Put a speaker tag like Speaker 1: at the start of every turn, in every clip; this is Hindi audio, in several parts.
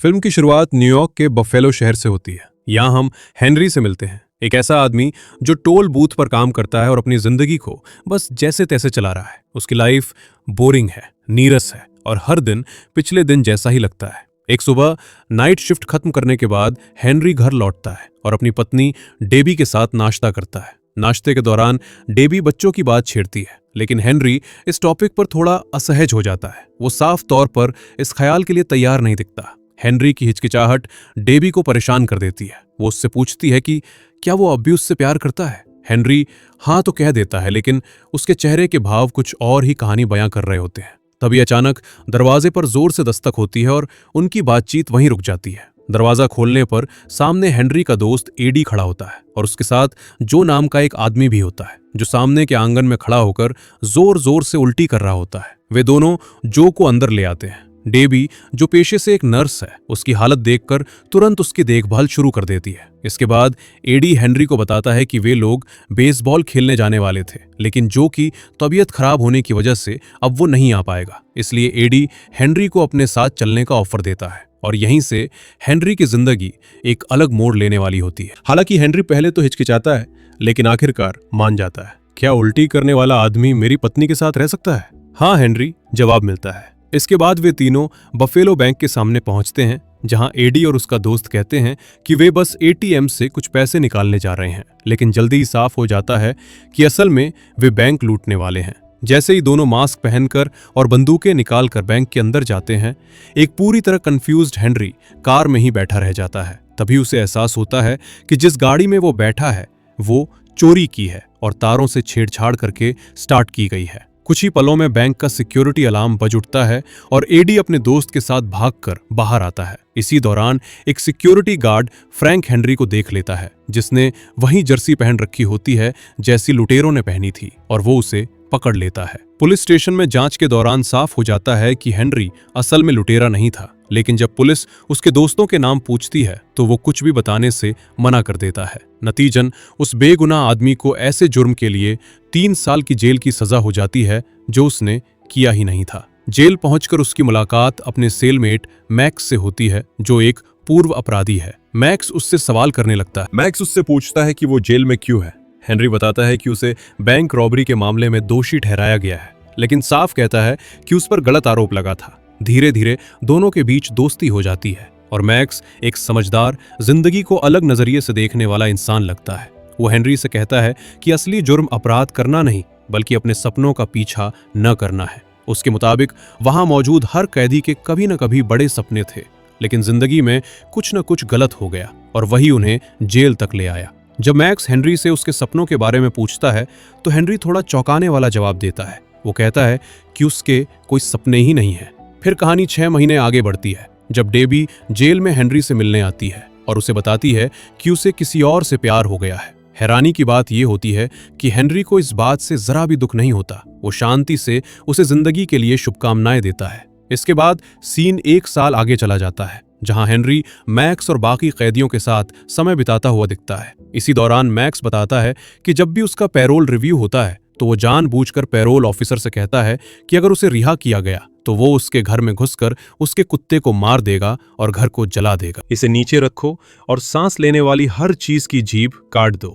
Speaker 1: फिल्म की शुरुआत न्यूयॉर्क के बफेलो शहर से होती है। यहाँ हम हेनरी से मिलते हैं, एक ऐसा आदमी जो टोल बूथ पर काम करता है और अपनी जिंदगी को बस जैसे तैसे चला रहा है। उसकी लाइफ बोरिंग है, नीरस है और हर दिन पिछले दिन जैसा ही लगता है। एक सुबह नाइट शिफ्ट खत्म करने के बाद हेनरी घर लौटता है और अपनी पत्नी डेबी के साथ नाश्ता करता है। नाश्ते के दौरान डेबी बच्चों की बात छेड़ती है, लेकिन हेनरी इस टॉपिक पर थोड़ा असहज हो जाता है। वो साफ तौर पर इस ख्याल के लिए तैयार नहीं दिखता। हेनरी की हिचकिचाहट डेबी को परेशान कर देती है। वो उससे पूछती है कि क्या वो अब भी उससे प्यार करता है। हेनरी हाँ तो कह देता है, लेकिन उसके चेहरे के भाव कुछ और ही कहानी बयां कर रहे होते हैं। तभी अचानक दरवाजे पर जोर से दस्तक होती है और उनकी बातचीत वहीं रुक जाती है। दरवाजा खोलने पर सामने हेनरी का दोस्त एडी खड़ा होता है और उसके साथ जो नाम का एक आदमी भी होता है, जो सामने के आंगन में खड़ा होकर जोर जोर से उल्टी कर रहा होता है। वे दोनों जो को अंदर ले आते हैं। डेबी, जो पेशे से एक नर्स है, उसकी हालत देखकर तुरंत उसकी देखभाल शुरू कर देती है। इसके बाद एडी हेनरी को बताता है कि वे लोग बेसबॉल खेलने जाने वाले थे, लेकिन जो की तबीयत खराब होने की वजह से अब वो नहीं आ पाएगा। इसलिए एडी हेनरी को अपने साथ चलने का ऑफर देता है और यहीं से हेनरी की जिंदगी एक अलग मोड़ लेने वाली होती है। हालांकि हेनरी पहले तो हिचकिचाता है, लेकिन आखिरकार मान जाता है। क्या उल्टी करने वाला आदमी मेरी पत्नी के साथ रह सकता है? हाँ, हेनरी जवाब मिलता है। इसके बाद वे तीनों बफेलो बैंक के सामने पहुंचते हैं, जहां एडी और उसका दोस्त कहते हैं कि वे बस एटीएम से कुछ पैसे निकालने जा रहे हैं, लेकिन जल्दी ही साफ हो जाता है कि असल में वे बैंक लूटने वाले हैं। जैसे ही दोनों मास्क पहनकर और बंदूकें निकालकर बैंक के अंदर जाते हैं, एक पूरी तरह कंफ्यूज्ड हेनरी कार में ही बैठा रह जाता है। तभी उसे एहसास होता है कि जिस गाड़ी में वो बैठा है वो चोरी की है और तारों से छेड़छाड़ करके स्टार्ट की गई है। कुछ ही पलों में बैंक का सिक्योरिटी अलार्म बज उठता है और एडी अपने दोस्त के साथ भागकर बाहर आता है। इसी दौरान एक सिक्योरिटी गार्ड फ्रैंक हेनरी को देख लेता है, जिसने वही जर्सी पहन रखी होती है जैसी लुटेरों ने पहनी थी, और वो उसे पकड़ लेता है। पुलिस स्टेशन में जांच के दौरान साफ हो जाता है कि हेनरी असल में लुटेरा नहीं था, लेकिन जब पुलिस उसके दोस्तों के नाम पूछती है तो वो कुछ भी बताने से मना कर देता है। नतीजन उस बेगुनाह आदमी को ऐसे जुर्म के लिए 3 साल की जेल की सजा हो जाती है जो उसने किया ही नहीं था। जेल पहुंचकर उसकी मुलाकात अपने सेलमेट मैक्स से होती है, जो एक पूर्व अपराधी है। मैक्स उससे सवाल करने लगता है। मैक्स उससे पूछता है कि वो जेल में क्यों है। हेनरी बताता है कि उसे बैंक रॉबरी के मामले में दोषी ठहराया गया है, लेकिन साफ कहता है कि उस पर गलत आरोप लगा था। धीरे धीरे दोनों के बीच दोस्ती हो जाती है और मैक्स एक समझदार, जिंदगी को अलग नजरिए से देखने वाला इंसान लगता है। वो हेनरी से कहता है कि असली जुर्म अपराध करना नहीं, बल्कि अपने सपनों का पीछा न करना है। उसके मुताबिक वहां मौजूद हर कैदी के कभी न कभी बड़े सपने थे, लेकिन जिंदगी में कुछ न कुछ गलत हो गया और वही उन्हें जेल तक ले आया। जब मैक्स हेनरी से उसके सपनों के बारे में पूछता है तो हेनरी थोड़ा चौंकाने वाला जवाब देता है। वो कहता है कि उसके कोई सपने ही नहीं है। फिर कहानी 6 महीने आगे बढ़ती है, जब डेबी जेल में हेनरी से मिलने आती है और उसे बताती है कि उसे किसी और से प्यार हो गया है। हैरानी की बात यह होती है कि हेनरी को इस बात से जरा भी दुख नहीं होता। वो शांति से उसे जिंदगी के लिए शुभकामनाएं देता है। इसके बाद सीन 1 साल आगे चला जाता है, जहां हेनरी मैक्स और बाकी कैदियों के साथ समय बिताता हुआ दिखता है। इसी दौरान मैक्स बताता है कि जब भी उसका पैरोल रिव्यू होता है तो वो जानबूझकर पैरोल ऑफिसर से कहता है कि अगर उसे रिहा किया गया तो वो उसके घर में घुसकर उसके कुत्ते को मार देगा और घर को जला देगा। इसे नीचे रखो और सांस लेने वाली हर चीज की जीभ काट दो।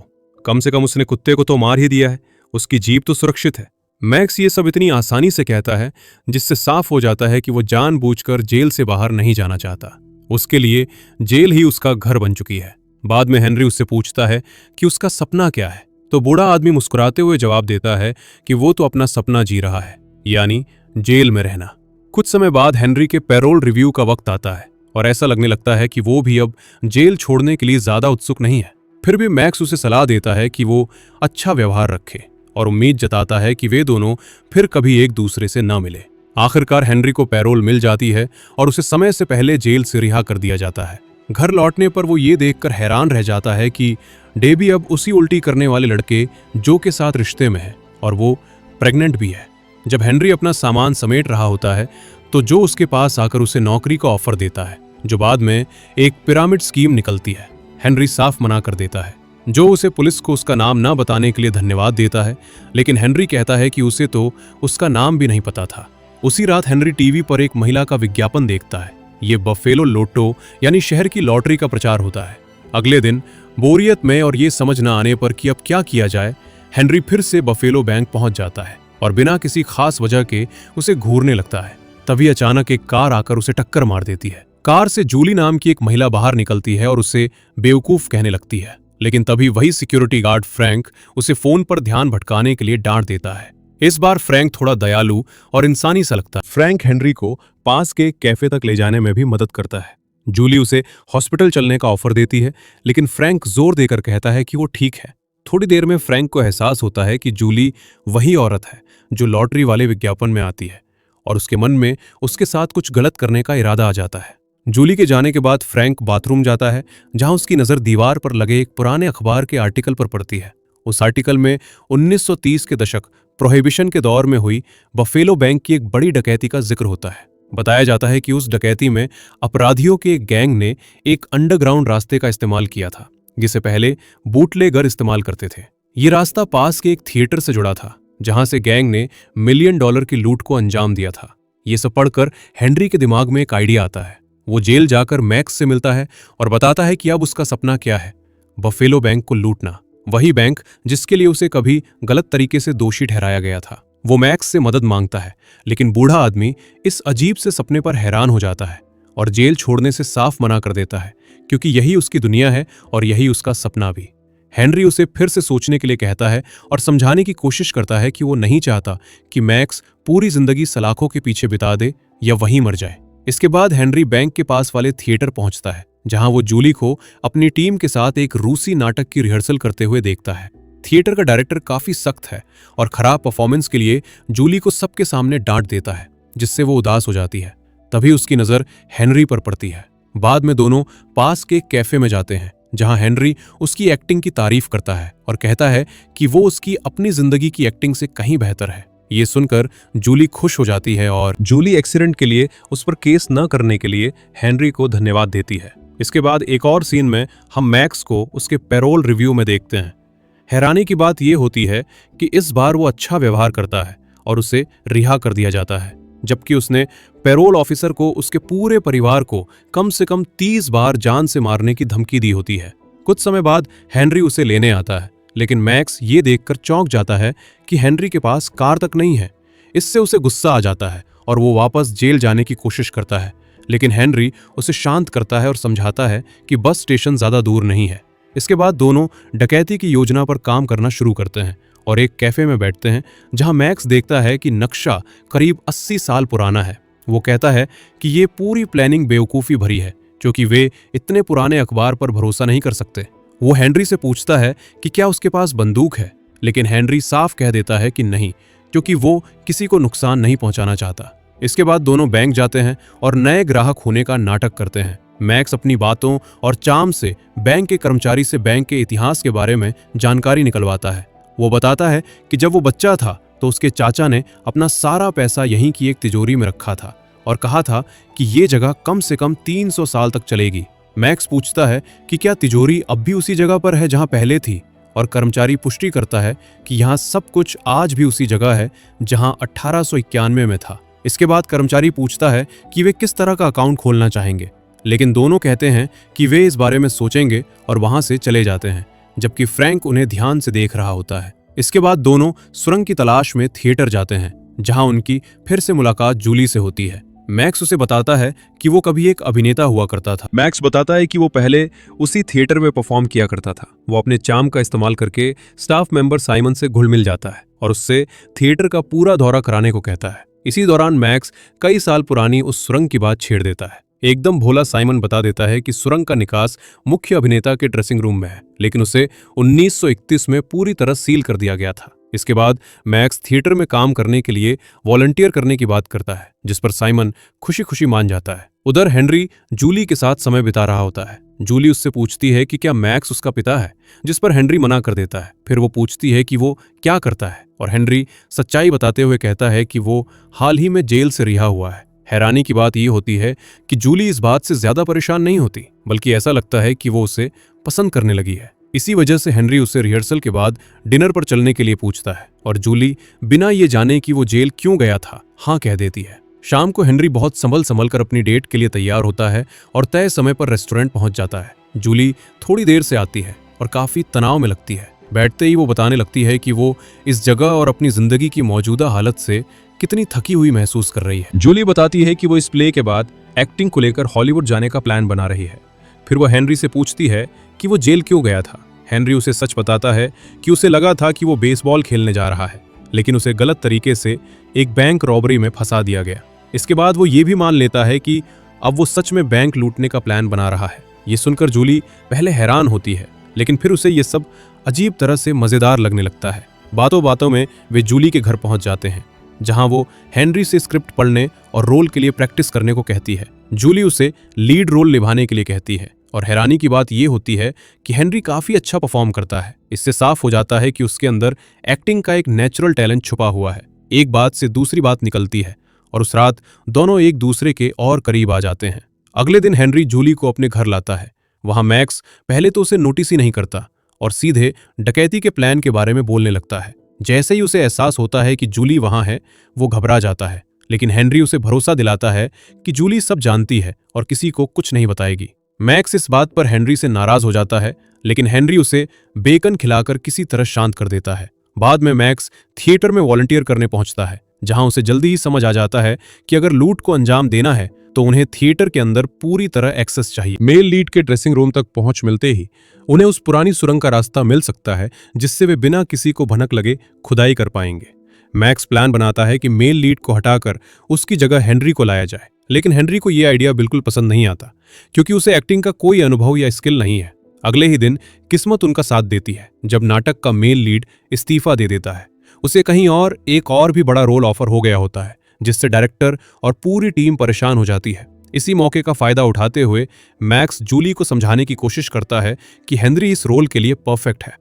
Speaker 1: कम से कम उसने कुत्ते को तो मार ही दिया है, उसकी जीभ तो सुरक्षित है। मैक्स ये सब इतनी आसानी से कहता है, जिससे साफ हो जाता है कि वो जानबूझकर जेल से बाहर नहीं जाना चाहता। उसके लिए जेल ही उसका घर बन चुकी है। बाद में हेनरी उससे पूछता है कि उसका सपना क्या है, तो बूढ़ा आदमी मुस्कुराते हुए जवाब देता है कि वो तो अपना सपना जी रहा है, यानी जेल में रहना। कुछ समय बाद हेनरी के पैरोल रिव्यू का वक्त आता है और ऐसा लगने लगता है कि वो भी अब जेल छोड़ने के लिए ज्यादा उत्सुक नहीं है। फिर भी मैक्स उसे सलाह देता है कि वो अच्छा व्यवहार रखे और उम्मीद जताता है कि वे दोनों फिर कभी एक दूसरे से न मिले। आखिरकार हेनरी को पैरोल मिल जाती है और उसे समय से पहले जेल से रिहा कर दिया जाता है। घर लौटने पर वो ये देखकर हैरान रह जाता है कि डेबी अब उसी उल्टी करने वाले लड़के जो के साथ रिश्ते में है और वो प्रेग्नेंट भी है। जब हेनरी अपना सामान समेट रहा होता है तो जो उसके पास आकर उसे नौकरी का ऑफर देता है, जो बाद में एक पिरामिड स्कीम निकलती है। हेनरी साफ मना कर देता है। जो उसे पुलिस को उसका नाम ना बताने के लिए धन्यवाद देता है, लेकिन हेनरी कहता है कि उसे तो उसका नाम भी नहीं पता था। उसी रात हेनरी टीवी पर एक महिला का विज्ञापन देखता है ये बफेलो लोटो यानी शहर की लॉटरी का प्रचार होता है। अगले दिन बोरियत में और ये समझ न आने पर कि अब क्या किया जाए, हेनरी फिर से बफेलो बैंक पहुंच जाता है और बिना किसी खास वजह के उसे घूरने लगता है। तभी अचानक एक कार आकर उसे टक्कर मार देती है। कार से जूली नाम की एक महिला बाहर निकलती है और उसे बेवकूफ कहने लगती है, लेकिन तभी वही सिक्योरिटी गार्ड फ्रैंक उसे फोन पर ध्यान भटकाने के लिए डांट देता है। इस बार फ्रैंक थोड़ा दयालु और इंसानी सा लगता है। फ्रैंक हेनरी को पास के कैफे तक ले जाने में भी मदद करता है। जूली उसे हॉस्पिटल चलने का ऑफर देती है, लेकिन फ्रैंक जोर देकर कहता है कि वो ठीक है। थोड़ी देर में फ्रैंक को एहसास होता है कि जूली वही औरत है जो लॉटरी वाले विज्ञापन में आती है और उसके मन में उसके साथ कुछ गलत करने का इरादा आ जाता है। जूली के जाने के बाद फ्रैंक बाथरूम जाता है, जहां उसकी नजर दीवार पर लगे एक पुराने अखबार के आर्टिकल पर पड़ती है। उस आर्टिकल में 1930 के दशक प्रोहिबिशन के दौर में हुई बफेलो बैंक की एक बड़ी डकैती का जिक्र होता है। बताया जाता है कि उस डकैती में अपराधियों के एक गैंग ने एक अंडरग्राउंड रास्ते का इस्तेमाल किया था, जिसे पहले बूटलेगर इस्तेमाल करते थे। ये रास्ता पास के एक थिएटर से जुड़ा था, जहां से गैंग ने $1 मिलियन की लूट को अंजाम दिया था। ये सब पढ़कर हेनरी के दिमाग में एक आइडिया आता है। वो जेल जाकर मैक्स से मिलता है और बताता है कि अब उसका सपना क्या है, बफेलो बैंक को लूटना, वही बैंक जिसके लिए उसे कभी गलत तरीके से दोषी ठहराया गया था। वो मैक्स से मदद मांगता है, लेकिन बूढ़ा आदमी इस अजीब से सपने पर हैरान हो जाता है और जेल छोड़ने से साफ मना कर देता है, क्योंकि यही उसकी दुनिया है और यही उसका सपना भी। हेनरी उसे फिर से सोचने के लिए कहता है और समझाने की कोशिश करता है कि वो नहीं चाहता कि मैक्स पूरी जिंदगी सलाखों के पीछे बिता दे या वहीं मर जाए। इसके बाद हेनरी बैंक के पास वाले थिएटर पहुंचता है, जहां वो जूली को अपनी टीम के साथ एक रूसी नाटक की रिहर्सल करते हुए देखता है। थिएटर का डायरेक्टर काफी सख्त है और खराब परफॉर्मेंस के लिए जूली को सबके सामने डांट देता है, जिससे वो उदास हो जाती है। तभी उसकी नजर हेनरी पर पड़ती है। बाद में दोनों पास के कैफे में जाते हैं, जहां हेनरी उसकी एक्टिंग की तारीफ करता है और कहता है कि वो उसकी अपनी जिंदगी की एक्टिंग से कहीं बेहतर है। ये सुनकर जूली खुश हो जाती है और जूली एक्सीडेंट के लिए उस पर केस न करने के लिए हेनरी को धन्यवाद देती है। इसके बाद एक और सीन में हम मैक्स को उसके पैरोल रिव्यू में देखते हैं। हैरानी की बात यह होती है कि इस बार वो अच्छा व्यवहार करता है और उसे रिहा कर दिया जाता है, जबकि उसने पैरोल ऑफिसर को उसके पूरे परिवार को कम से कम 30 बार जान से मारने की धमकी दी होती है। कुछ समय बाद हेनरी उसे लेने आता है, लेकिन मैक्स ये देखकर चौंक जाता है कि हेनरी के पास कार तक नहीं है। इससे उसे गुस्सा आ जाता है और वो वापस जेल जाने की कोशिश करता है, लेकिन हेनरी उसे शांत करता है और समझाता है कि बस स्टेशन ज्यादा दूर नहीं है। इसके बाद दोनों डकैती की योजना पर काम करना शुरू करते हैं और एक कैफे में बैठते हैं, जहां मैक्स देखता है कि नक्शा करीब 80 साल पुराना है। वो कहता है कि ये पूरी प्लानिंग बेवकूफ़ी भरी है, क्योंकि वे इतने पुराने अखबार पर भरोसा नहीं कर सकते। वो हेनरी से पूछता है कि क्या उसके पास बंदूक है, लेकिन हेनरी साफ कह देता है कि नहीं, क्योंकि वो किसी को नुकसान नहीं पहुंचाना चाहता। इसके बाद दोनों बैंक जाते हैं और नए ग्राहक होने का नाटक करते हैं। मैक्स अपनी बातों और चार्म से बैंक के कर्मचारी से बैंक के इतिहास के बारे में जानकारी निकलवाता है। वो बताता है कि जब वो बच्चा था तो उसके चाचा ने अपना सारा पैसा यहीं की एक तिजोरी में रखा था और कहा था कि ये जगह कम से कम 300 साल तक चलेगी। मैक्स पूछता है कि क्या तिजोरी अब भी उसी जगह पर है जहां पहले थी, और कर्मचारी पुष्टि करता है कि यहाँ सब कुछ आज भी उसी जगह है जहां 1891 में था। इसके बाद कर्मचारी पूछता है कि वे किस तरह का अकाउंट खोलना चाहेंगे, लेकिन दोनों कहते हैं कि वे इस बारे में सोचेंगे और वहां से चले जाते हैं, जबकि फ्रैंक उन्हें ध्यान से देख रहा होता है। इसके बाद दोनों सुरंग की तलाश में थिएटर जाते हैं, जहां उनकी फिर से मुलाकात जूली से होती है। मैक्स उसे बताता है कि वो कभी एक अभिनेता हुआ करता था। मैक्स बताता है कि वो पहले उसी थिएटर में परफॉर्म किया करता था। वो अपने चार्म का इस्तेमाल करके स्टाफ मेंबर साइमन से घुल मिल जाता है और उससे थिएटर का पूरा दौरा कराने को कहता है। इसी दौरान मैक्स कई साल पुरानी उस सुरंग की बात छेड़ देता है। एकदम भोला साइमन बता देता है कि सुरंग का निकास मुख्य अभिनेता के ड्रेसिंग रूम में है, लेकिन उसे 1931 में पूरी तरह सील कर दिया गया था। इसके बाद मैक्स थिएटर में काम करने के लिए वॉलंटियर करने की बात करता है, जिस पर साइमन खुशी खुशी मान जाता है। उधर हेनरी जूली के साथ समय बिता रहा होता है। जूली उससे पूछती है कि क्या मैक्स उसका पिता है, जिस पर हेनरी मना कर देता है। फिर वो पूछती है कि वो क्या करता है, और हेनरी सच्चाई बताते हुए कहता है कि वो हाल ही में जेल से रिहा हुआ है। हैरानी की बात यह होती है कि जूली इस बात से ज्यादा परेशान नहीं होती, बल्कि ऐसा लगता है कि वो उसे पसंद करने लगी है। इसी वजह से हेनरी उसे रिहर्सल के बाद डिनर पर चलने के लिए पूछता है और जूली बिना ये जाने कि वो जेल क्यों गया था हाँ कह देती है। शाम को हेनरी बहुत संभल संभल कर अपनी डेट के लिए तैयार होता है और तय समय पर रेस्टोरेंट पहुंच जाता है। जूली थोड़ी देर से आती है और काफी तनाव में लगती है। बैठते ही वो बताने लगती है कि वो इस जगह और अपनी जिंदगी की मौजूदा हालत से कितनी थकी हुई महसूस कर रही है। जूली बताती है कि वो इस प्ले के बाद एक्टिंग को लेकर हॉलीवुड जाने का प्लान बना रही है। फिर वो हेनरी से पूछती है कि वो जेल क्यों गया था। हेनरी उसे सच बताता है कि उसे लगा था कि वो बेसबॉल खेलने जा रहा है, लेकिन उसे गलत तरीके से एक बैंक रॉबरी में फंसा दिया गया। इसके बाद वो ये भी मान लेता है कि अब वो सच में बैंक लूटने का प्लान बना रहा है। ये सुनकर जूली पहले हैरान होती है, लेकिन फिर उसे ये सब अजीब तरह से मजेदार लगने लगता है। बातों बातों में वे जूली के घर पहुंच जाते हैं, जहां वो हेनरी से स्क्रिप्ट पढ़ने और रोल के लिए प्रैक्टिस करने को कहती है। जूली उसे लीड रोल निभाने के लिए कहती है और हैरानी की बात यह होती है कि हेनरी काफी अच्छा परफॉर्म करता है। इससे साफ हो जाता है कि उसके अंदर एक्टिंग का एक नेचुरल टैलेंट छुपा हुआ है। एक बात से दूसरी बात निकलती है और उस रात दोनों एक दूसरे के और करीब आ जाते हैं। अगले दिन हेनरी जूली को अपने घर लाता है। वहां मैक्स पहले तो उसे नोटिस ही नहीं करता और सीधे डकैती के प्लान के बारे में बोलने लगता है। जैसे ही उसे एहसास होता है कि जूली वहां है, वो घबरा जाता है, लेकिन हेनरी उसे भरोसा दिलाता है कि जूली सब जानती है और किसी को कुछ नहीं बताएगी। मैक्स इस बात पर हेनरी से नाराज हो जाता है, लेकिन हेनरी उसे बेकन खिलाकर किसी तरह शांत कर देता है। बाद में मैक्स थिएटर में वॉलंटियर करने पहुंचता है, जहां उसे जल्दी ही समझ आ जाता है कि अगर लूट को अंजाम देना है तो उन्हें थिएटर के अंदर पूरी तरह एक्सेस चाहिए। मेल लीड के ड्रेसिंग रूम तक पहुंच मिलते ही उन्हें उस पुरानी सुरंग का रास्ता मिल सकता है, जिससे वे बिना किसी को भनक लगे खुदाई कर पाएंगे। मैक्स प्लान बनाता है कि मेल लीड को हटाकर उसकी जगह हेनरी को लाया जाए, लेकिन हेनरी को यह आइडिया बिल्कुल पसंद नहीं आता, क्योंकि उसे एक्टिंग का कोई अनुभव या स्किल नहीं है। अगले ही दिन किस्मत उनका साथ देती है, जब नाटक का मेल लीड इस्तीफा दे देता है। उसे कहीं और एक और भी बड़ा रोल ऑफर हो गया होता है, जिससे डायरेक्टर और पूरी टीम परेशान हो जाती है। इसी मौके का फायदा उठाते हुए मैक्स जूली को समझाने की कोशिश करता है कि हेनरी इस रोल के लिए परफेक्ट है।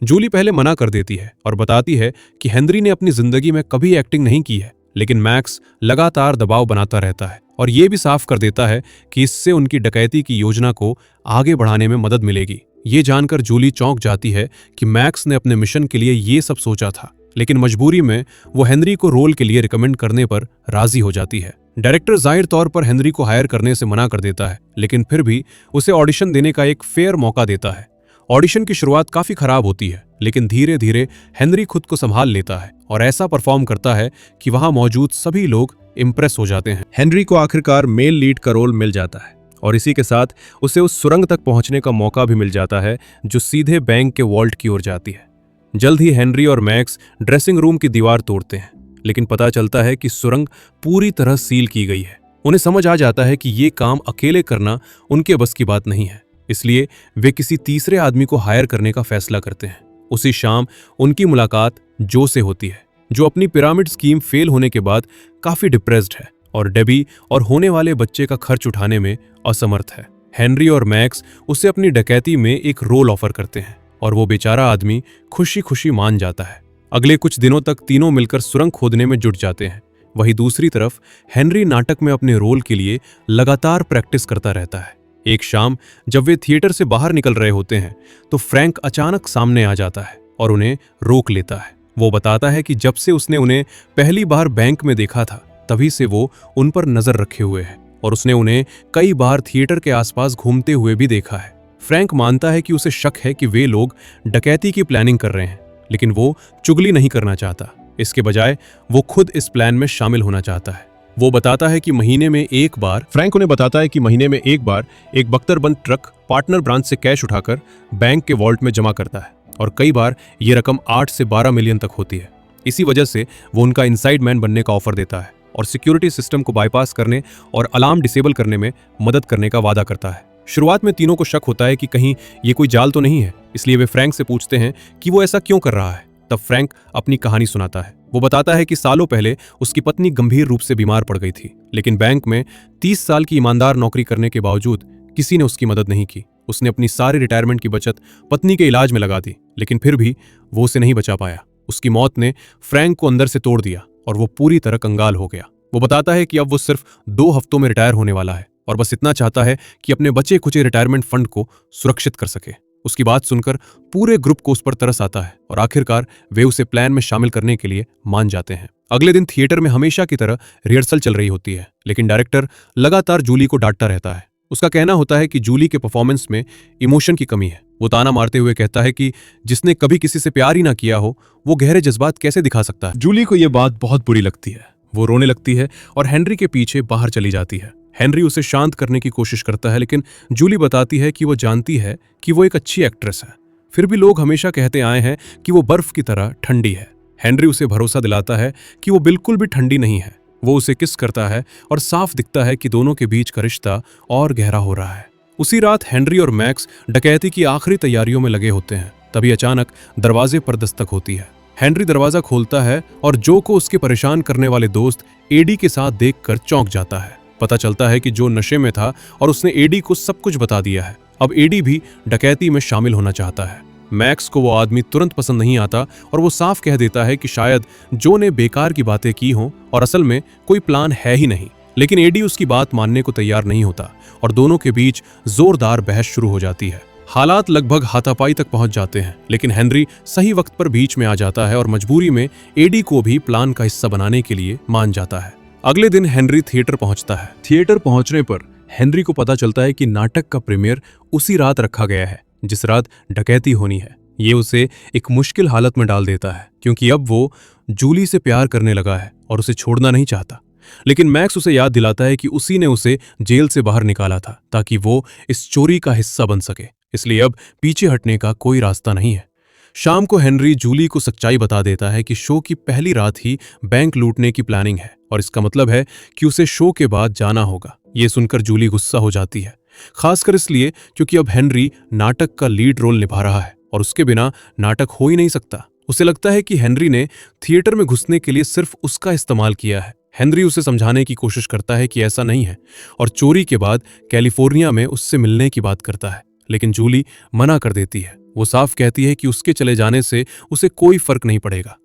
Speaker 1: जूली पहले मना कर देती है और बताती है कि हेनरी ने अपनी जिंदगी में कभी एक्टिंग नहीं की है, लेकिन मैक्स लगातार दबाव बनाता रहता है और ये भी साफ कर देता है कि इससे उनकी डकैती की योजना को आगे बढ़ाने में मदद मिलेगी। ये जानकर जूली चौंक जाती है कि मैक्स ने अपने मिशन के लिए ये सब सोचा था, लेकिन मजबूरी में वो हेनरी को रोल के लिए रिकमेंड करने पर राजी हो जाती है। डायरेक्टर जाहिर तौर पर हेनरी को हायर करने से मना कर देता है, लेकिन फिर भी उसे ऑडिशन देने का एक फेयर मौका देता है। ऑडिशन की शुरुआत काफी खराब होती है, लेकिन धीरे धीरे हेनरी खुद को संभाल लेता है और ऐसा परफॉर्म करता है कि वहां मौजूद सभी लोग इम्प्रेस हो जाते हैं। हेनरी को आखिरकार मेल लीड का रोल मिल जाता है और इसी के साथ उसे उस सुरंग तक पहुंचने का मौका भी मिल जाता है, जो सीधे बैंक के वॉल्ट की ओर जाती है। जल्द ही हेनरी और मैक्स ड्रेसिंग रूम की दीवार तोड़ते हैं, लेकिन पता चलता है कि सुरंग पूरी तरह सील की गई है। उन्हें समझ आ जाता है कि ये काम अकेले करना उनके बस की बात नहीं है, इसलिए वे किसी तीसरे आदमी को हायर करने का फैसला करते हैं। उसी शाम उनकी मुलाकात जो से होती है, जो अपनी पिरामिड स्कीम फेल होने के बाद काफी डिप्रेस्ड है और डेबी और होने वाले बच्चे का खर्च उठाने में असमर्थ है। हेनरी और मैक्स उसे अपनी डकैती में एक रोल ऑफर करते हैं और वो बेचारा आदमी खुशी खुशी मान जाता है। अगले कुछ दिनों तक तीनों मिलकर सुरंग खोदने में जुट जाते हैं। वहीं दूसरी तरफ हेनरी नाटक में अपने रोल के लिए लगातार प्रैक्टिस करता रहता है। एक शाम जब वे थिएटर से बाहर निकल रहे होते हैं तो फ्रैंक अचानक सामने आ जाता है और उन्हें रोक लेता है। वो बताता है कि जब से उसने उन्हें पहली बार बैंक में देखा था, तभी से वो उन पर नजर रखे हुए है और उसने उन्हें कई बार थिएटर के आसपास घूमते हुए भी देखा है। फ्रैंक मानता है कि उसे शक है कि वे लोग डकैती की प्लानिंग कर रहे हैं, लेकिन वो चुगली नहीं करना चाहता। इसके बजाय वो खुद इस प्लान में शामिल होना चाहता है। वो बताता है कि महीने में एक बार फ्रैंक उन्हें बताता है कि महीने में एक बार एक बख्तरबंद ट्रक पार्टनर ब्रांच से कैश उठाकर बैंक के वॉल्ट में जमा करता है और कई बार ये रकम 8 से 12 मिलियन तक होती है। इसी वजह से वो उनका इनसाइड मैन बनने का ऑफर देता है और सिक्योरिटी सिस्टम को बाईपास करने और अलार्म डिसेबल करने में मदद करने का वादा करता है। शुरुआत में तीनों को शक होता है कि कहीं ये कोई जाल तो नहीं है, इसलिए वे फ्रैंक से पूछते हैं कि वो ऐसा क्यों कर रहा है। तब फ्रैंक अपनी कहानी सुनाता है। वो बताता है कि सालों पहले उसकी पत्नी गंभीर रूप से बीमार पड़ गई थी, लेकिन बैंक में 30 साल की ईमानदार नौकरी करने के बावजूद किसी ने उसकी मदद नहीं की। उसने अपनी सारी रिटायरमेंट की बचत पत्नी के इलाज में लगा दी, लेकिन फिर भी वो उसे नहीं बचा पाया। उसकी मौत ने फ्रैंक को अंदर से तोड़ दिया और वो पूरी तरह कंगाल हो गया। वो बताता है कि अब वो सिर्फ 2 हफ्तों में रिटायर होने वाला है और बस इतना चाहता है कि अपने बचे खुचे रिटायरमेंट फंड को सुरक्षित कर सके। उसकी बात सुनकर पूरे ग्रुप को उस पर तरस आता है और आखिरकार वे उसे प्लान में शामिल करने के लिए मान जाते हैं। अगले दिन थिएटर में हमेशा की तरह रिहर्सल चल रही होती है, लेकिन डायरेक्टर लगातार जूली को डांटता रहता है। उसका कहना होता है कि जूली के परफॉर्मेंस में इमोशन की कमी है। वो ताना मारते हुए कहता है कि जिसने कभी किसी से प्यार ही ना किया हो वो गहरे जज्बात कैसे दिखा सकता है। जूली को यह बात बहुत बुरी लगती है। वो रोने लगती है और हेनरी के पीछे बाहर चली जाती है। हेनरी उसे शांत करने की कोशिश करता है, लेकिन जूली बताती है कि वो जानती है कि वो एक अच्छी एक्ट्रेस है। फिर भी लोग हमेशा कहते आए हैं कि वो बर्फ की तरह ठंडी है। हेनरी उसे भरोसा दिलाता है कि वो बिल्कुल भी ठंडी नहीं है। वो उसे किस करता है और साफ दिखता है कि दोनों के बीच का रिश्ता और गहरा हो रहा है। उसी रात हेनरी और मैक्स डकैती की आखिरी तैयारियों में लगे होते हैं। तभी अचानक दरवाजे पर दस्तक होती है। हेनरी दरवाजा खोलता है और जो को उसके परेशान करने वाले दोस्त एडी के साथ देखकर चौंक जाता है। पता चलता है कि जो नशे में था और उसने एडी को सब कुछ बता दिया है। अब एडी भी डकैती में शामिल होना चाहता है। मैक्स को वो आदमी तुरंत पसंद नहीं आता और वो साफ कह देता है कि शायद जो ने बेकार की बातें की हों और असल में कोई प्लान है ही नहीं। लेकिन एडी उसकी बात मानने को तैयार नहीं होता और दोनों के बीच जोरदार बहस शुरू हो जाती है। हालात लगभग हाथापाई तक पहुंच जाते हैं, लेकिन हेनरी सही वक्त पर बीच में आ जाता है और मजबूरी में एडी को भी प्लान का हिस्सा बनाने के लिए मान जाता है। अगले दिन हेनरी थिएटर पहुंचता है। थिएटर पहुंचने पर हेनरी को पता चलता है कि नाटक का प्रीमियर उसी रात रखा गया है जिस रात डकैती होनी है। ये उसे एक मुश्किल हालत में डाल देता है, क्योंकि अब वो जूली से प्यार करने लगा है और उसे छोड़ना नहीं चाहता। लेकिन मैक्स उसे याद दिलाता है कि उसी ने उसे जेल से बाहर निकाला था ताकि वो इस चोरी का हिस्सा बन सके, इसलिए अब पीछे हटने का कोई रास्ता नहीं है। शाम को हेनरी जूली को सच्चाई बता देता है कि शो की पहली रात ही बैंक लूटने की प्लानिंग है और इसका मतलब है कि उसे शो के बाद जाना होगा। ये सुनकर जूली गुस्सा हो जाती है, खासकर इसलिए क्योंकि अब हेनरी नाटक का लीड रोल निभा रहा है और उसके बिना नाटक हो ही नहीं सकता। उसे लगता है कि हेनरी ने थिएटर में घुसने के लिए सिर्फ उसका इस्तेमाल किया है। हेनरी उसे समझाने की कोशिश करता है कि ऐसा नहीं है और चोरी के बाद कैलिफोर्निया में उससे मिलने की बात करता है, लेकिन जूली मना कर देती है। वो साफ कहती है कि उसके चले जाने से उसे कोई फर्क नहीं पड़ेगा।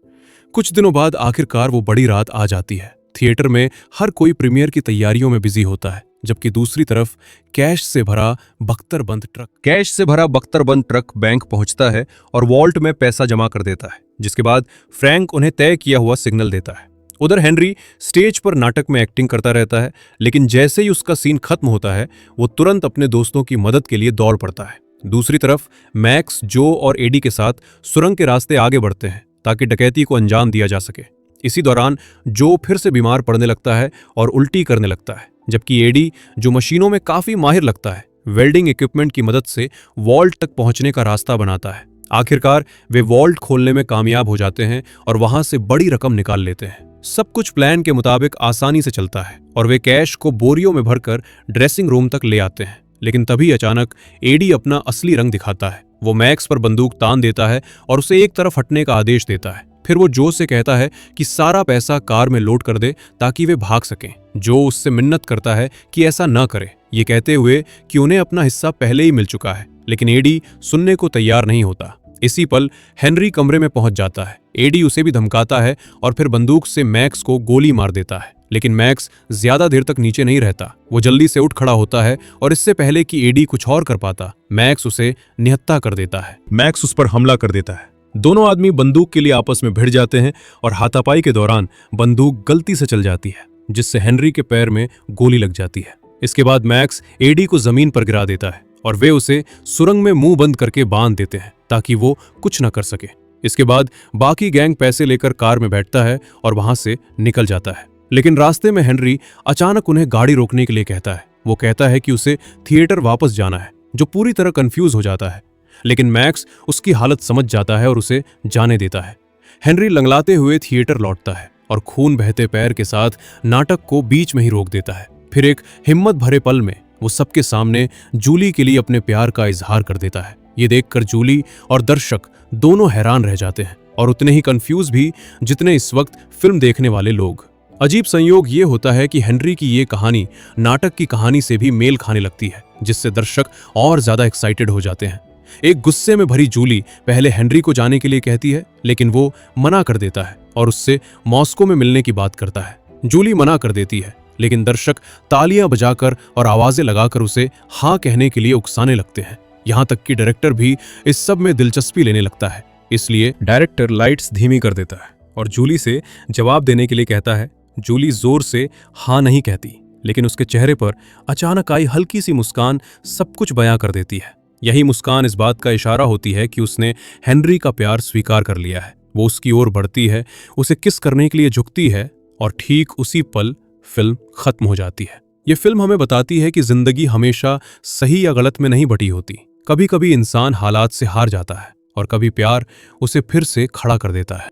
Speaker 1: कुछ दिनों बाद आखिरकार वो बड़ी रात आ जाती है। थिएटर में हर कोई प्रीमियर की तैयारियों में बिजी होता है, जबकि दूसरी तरफ कैश से भरा बख्तरबंद ट्रक बैंक पहुंचता है और वॉल्ट में पैसा जमा कर देता है, जिसके बाद फ्रैंक उन्हें तय किया हुआ सिग्नल देता है। उधर हेनरी स्टेज पर नाटक में एक्टिंग करता रहता है, लेकिन जैसे ही उसका सीन खत्म होता है वो तुरंत अपने दोस्तों की मदद के लिए दौड़ पड़ता है। दूसरी तरफ मैक्स, जो और एडी के साथ सुरंग के रास्ते आगे बढ़ते हैं ताकि डकैती को अंजाम दिया जा सके। इसी दौरान जो फिर से बीमार पड़ने लगता है और उल्टी करने लगता है, जबकि एडी, जो मशीनों में काफी माहिर लगता है, वेल्डिंग इक्विपमेंट की मदद से वॉल्ट तक पहुंचने का रास्ता बनाता है। आखिरकार वे वॉल्ट खोलने में कामयाब हो जाते हैं और वहां से बड़ी रकम निकाल लेते हैं। सब कुछ प्लान के मुताबिक आसानी से चलता है और वे कैश को बोरियों में भरकर ड्रेसिंग रूम तक ले आते हैं। लेकिन तभी अचानक एडी अपना असली रंग दिखाता है। वो मैक्स पर बंदूक तान देता है और उसे एक तरफ हटने का आदेश देता है। फिर वो जो से कहता है कि सारा पैसा कार में लोड कर दे ताकि वे भाग सकें। जो उससे मिन्नत करता है कि ऐसा न करे, ये कहते हुए कि उन्हें अपना हिस्सा पहले ही मिल चुका है, लेकिन एडी सुनने को तैयार नहीं होता। इसी पल हेनरी कमरे में पहुंच जाता है। एडी उसे भी धमकाता है और फिर बंदूक से मैक्स को गोली मार देता है, लेकिन मैक्स ज्यादा देर तक नीचे नहीं रहता। वो जल्दी से उठ खड़ा होता है और इससे पहले कि एडी कुछ और कर पाता, मैक्स उसे निहत्था कर देता है। मैक्स उस पर हमला कर देता है। दोनों आदमी बंदूक के लिए आपस में भिड़ जाते हैं और हाथापाई के दौरान बंदूक गलती से चल जाती है, जिससे हेनरी के पैर में गोली लग जाती है। इसके बाद मैक्स एडी को जमीन पर गिरा देता है और वे उसे सुरंग में मुंह बंद करके बांध देते हैं ताकि वो कुछ न कर सके। इसके बाद बाकी गैंग पैसे लेकर कार में बैठता है और वहां से निकल जाता है। लेकिन रास्ते में हेनरी अचानक उन्हें गाड़ी रोकने के लिए कहता है। वो कहता है कि उसे थिएटर वापस जाना है, जो पूरी तरह कंफ्यूज हो जाता है, लेकिन मैक्स उसकी हालत समझ जाता है और उसे जाने देता है। हेनरी लंगलाते हुए थिएटर लौटता है और खून बहते पैर के साथ नाटक को बीच में ही रोक देता है। फिर एक हिम्मत भरे पल में वो सबके सामने जूली के लिए अपने प्यार का इजहार कर देता है। ये देखकर जूली और दर्शक दोनों हैरान रह जाते हैं और उतने ही कंफ्यूज भी जितने इस वक्त फिल्म देखने वाले लोग। अजीब संयोग ये होता है कि हेनरी की ये कहानी नाटक की कहानी से भी मेल खाने लगती है, जिससे दर्शक और ज्यादा एक्साइटेड हो जाते हैं। एक गुस्से में भरी जूली पहले हेनरी को जाने के लिए कहती है, लेकिन वो मना कर देता है और उससे मॉस्को में मिलने की बात करता है। जूली मना कर देती है, लेकिन दर्शक तालियां बजाकर और आवाजें लगाकर उसे हाँ कहने के लिए उकसाने लगते हैं। यहाँ तक कि डायरेक्टर भी इस सब में दिलचस्पी लेने लगता है। इसलिए डायरेक्टर लाइट्स धीमी कर देता है और जूली से जवाब देने के लिए कहता है। जूली जोर से हाँ नहीं कहती, लेकिन उसके चेहरे पर अचानक आई हल्की सी मुस्कान सब कुछ बयां कर देती है। यही मुस्कान इस बात का इशारा होती है कि उसने हेनरी का प्यार स्वीकार कर लिया है। वो उसकी ओर बढ़ती है, उसे किस करने के लिए झुकती है और ठीक उसी पल फिल्म खत्म हो जाती है। ये फिल्म हमें बताती है कि जिंदगी हमेशा सही या गलत में नहीं बटी होती। कभी कभी इंसान हालात से हार जाता है और कभी प्यार उसे फिर से खड़ा कर देता है।